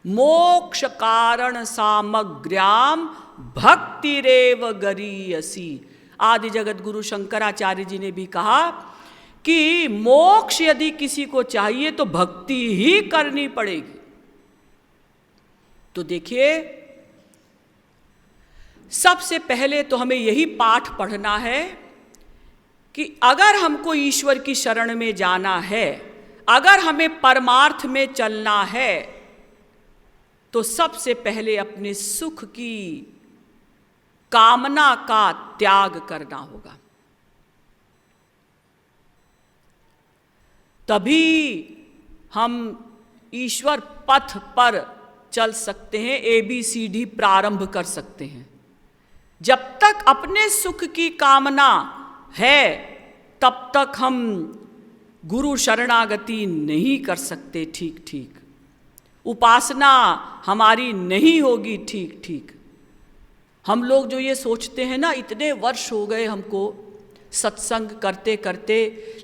मोक्ष कारण सामग्र्याम भक्तिरेव गरीयसी। आदि जगत गुरु शंकराचार्य जी ने भी कहा कि मोक्ष यदि किसी को चाहिए तो भक्ति ही करनी पड़ेगी। तो देखिए, सबसे पहले तो हमें यही पाठ पढ़ना है कि अगर हमको ईश्वर की शरण में जाना है, अगर हमें परमार्थ में चलना है, तो सबसे पहले अपने सुख की कामना का त्याग करना होगा। तभी हम ईश्वर पथ पर चल सकते हैं, ABCD प्रारंभ कर सकते हैं। जब तक अपने सुख की कामना है तब तक हम गुरु शरणागति नहीं कर सकते ठीक ठीक, उपासना हमारी नहीं होगी ठीक ठीक। हम लोग जो ये सोचते हैं ना, इतने वर्ष हो गए हमको सत्संग करते करते,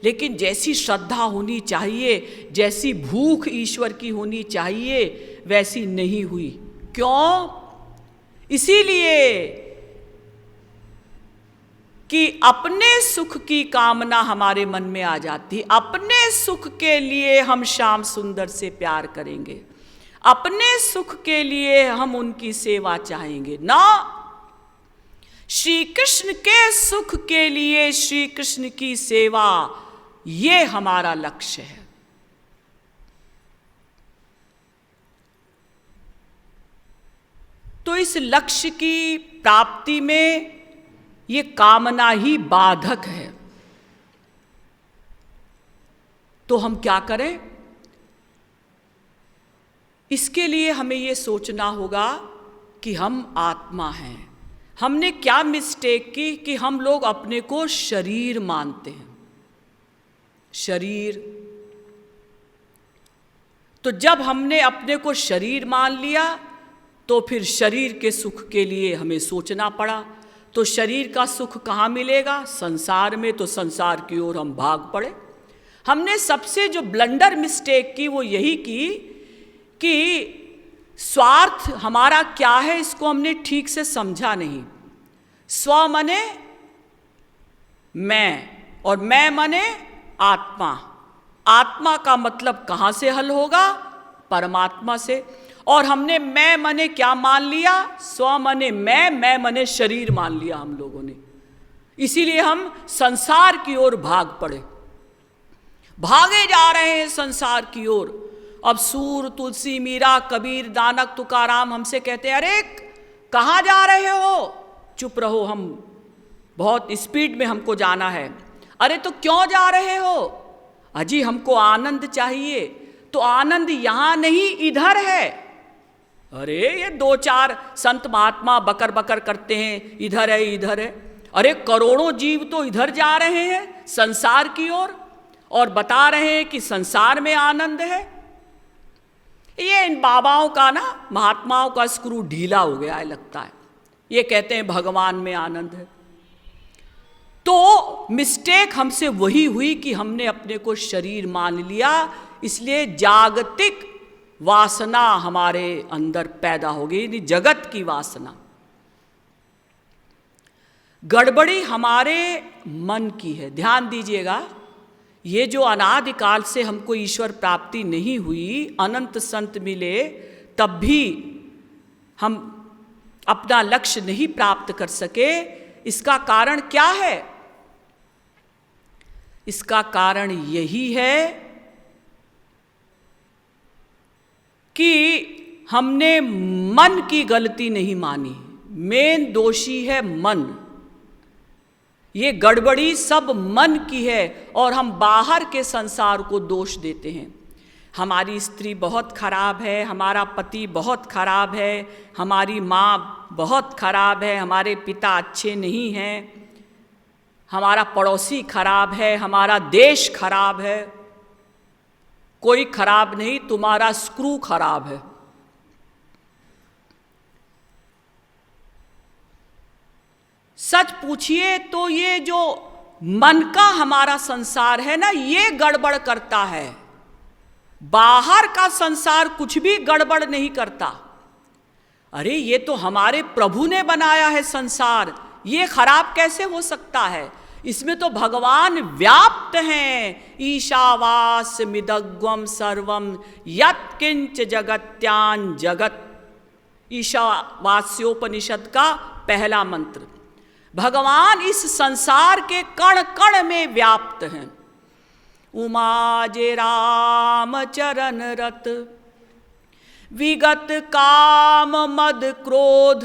लेकिन जैसी श्रद्धा होनी चाहिए, जैसी भूख ईश्वर की होनी चाहिए, वैसी नहीं हुई। क्यों? इसीलिए कि अपने सुख की कामना हमारे मन में आ जाती। अपने सुख के लिए हम श्याम सुंदर से प्यार करेंगे, अपने सुख के लिए हम उनकी सेवा चाहेंगे ना, श्री कृष्ण के सुख के लिए श्री कृष्ण की सेवा, ये हमारा लक्ष्य है। तो इस लक्ष्य की प्राप्ति में ये कामना ही बाधक है। तो हम क्या करें? इसके लिए हमें ये सोचना होगा कि हम आत्मा हैं। हमने क्या मिस्टेक की कि हम लोग अपने को शरीर मानते हैं। शरीर, तो जब हमने अपने को शरीर मान लिया तो फिर शरीर के सुख के लिए हमें सोचना पड़ा। तो शरीर का सुख कहाँ मिलेगा? संसार में। तो संसार की ओर हम भाग पड़े। हमने सबसे जो ब्लंडर मिस्टेक की वो यही की कि स्वार्थ हमारा क्या है इसको हमने ठीक से समझा नहीं। स्व मने मैं और मैं मने आत्मा। आत्मा का मतलब कहाँ से हल होगा? परमात्मा से। और हमने मैं मने क्या मान लिया? स्व मने मैं मने शरीर मान लिया हम लोगों ने। इसीलिए हम संसार की ओर भाग पड़े, भागे जा रहे हैं संसार की ओर। अब सूर, तुलसी, मीरा, कबीर, नानक, तुकाराम हमसे कहते हैं, अरे कहाँ जा रहे हो? चुप रहो, हम बहुत स्पीड में हमको जाना है। अरे तो क्यों जा रहे हो? अजी हमको आनंद चाहिए। तो आनंद यहाँ नहीं इधर है। अरे ये दो चार संत महात्मा बकर बकर करते हैं, इधर है इधर है। अरे करोड़ों जीव तो इधर जा रहे हैं संसार की ओर और बता रहे हैं कि संसार में आनंद है। ये इन बाबाओं का ना, महात्माओं का स्क्रू ढीला हो गया है लगता है। ये कहते हैं भगवान में आनंद है। तो मिस्टेक हमसे वही हुई कि हमने अपने को शरीर मान लिया, इसलिए जागतिक वासना हमारे अंदर पैदा हो गई, जगत की वासना। गड़बड़ी हमारे मन की है। ध्यान दीजिएगा, ये जो अनादिकाल से हमको ईश्वर प्राप्ति नहीं हुई, अनंत संत मिले तब भी हम अपना लक्ष्य नहीं प्राप्त कर सके, इसका कारण क्या है? इसका कारण यही है कि हमने मन की गलती नहीं मानी। मेन दोषी है मन। ये गड़बड़ी सब मन की है और हम बाहर के संसार को दोष देते हैं। हमारी स्त्री बहुत खराब है, हमारा पति बहुत खराब है, हमारी माँ बहुत खराब है, हमारे पिता अच्छे नहीं हैं, हमारा पड़ोसी खराब है, हमारा देश खराब है। कोई खराब नहीं, तुम्हारा स्क्रू खराब है। सच पूछिए तो ये जो मन का हमारा संसार है ना, ये गड़बड़ करता है। बाहर का संसार कुछ भी गड़बड़ नहीं करता। अरे ये तो हमारे प्रभु ने बनाया है संसार, ये खराब कैसे हो सकता है? इसमें तो भगवान व्याप्त हैं। ईशावास्यमिदग्वम सर्वम यत्किंच जगत्यान जगत, ईशावास्योपनिषद का पहला मंत्र। भगवान इस संसार के कण कण में व्याप्त हैं। उमा जे राम चरण रत, विगत काम मद क्रोध,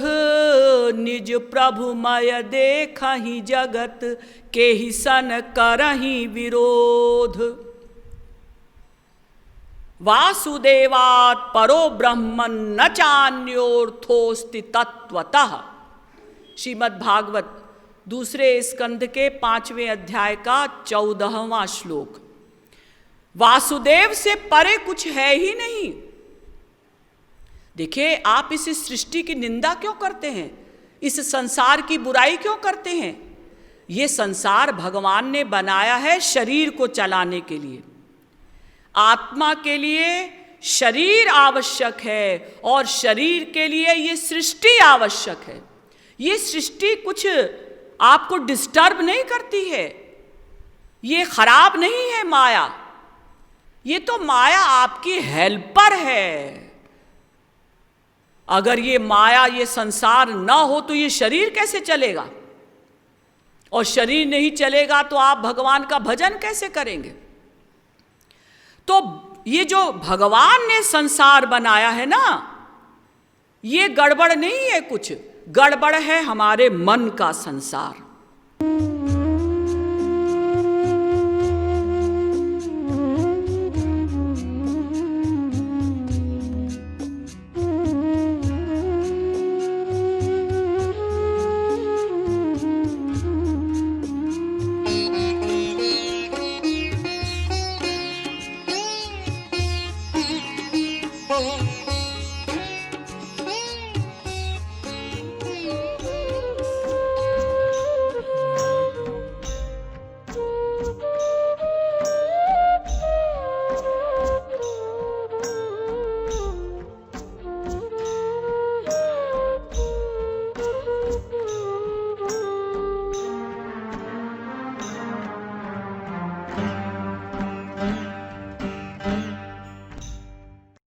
निज प्रभुमय देखहि जगत, केहि सन करहि विरोध। वासुदेवात् परो ब्रह्मन् न चान्योर्थोस्ति तत्वतः। श्रीमद् भागवत दूसरे स्कंद के 5वें अध्याय का 14वां श्लोक। वासुदेव से परे कुछ है ही नहीं। देखिए, आप इस सृष्टि की निंदा क्यों करते हैं? इस संसार की बुराई क्यों करते हैं? ये संसार भगवान ने बनाया है शरीर को चलाने के लिए। आत्मा के लिए शरीर आवश्यक है और शरीर के लिए ये सृष्टि आवश्यक है। ये सृष्टि कुछ आपको डिस्टर्ब नहीं करती है, ये खराब नहीं है माया। ये तो माया आपकी हेल्पर है। अगर ये माया, ये संसार ना हो तो ये शरीर कैसे चलेगा? और शरीर नहीं चलेगा तो आप भगवान का भजन कैसे करेंगे? तो ये जो भगवान ने संसार बनाया है ना, ये गड़बड़ नहीं है कुछ, गड़बड़ है हमारे मन का संसार।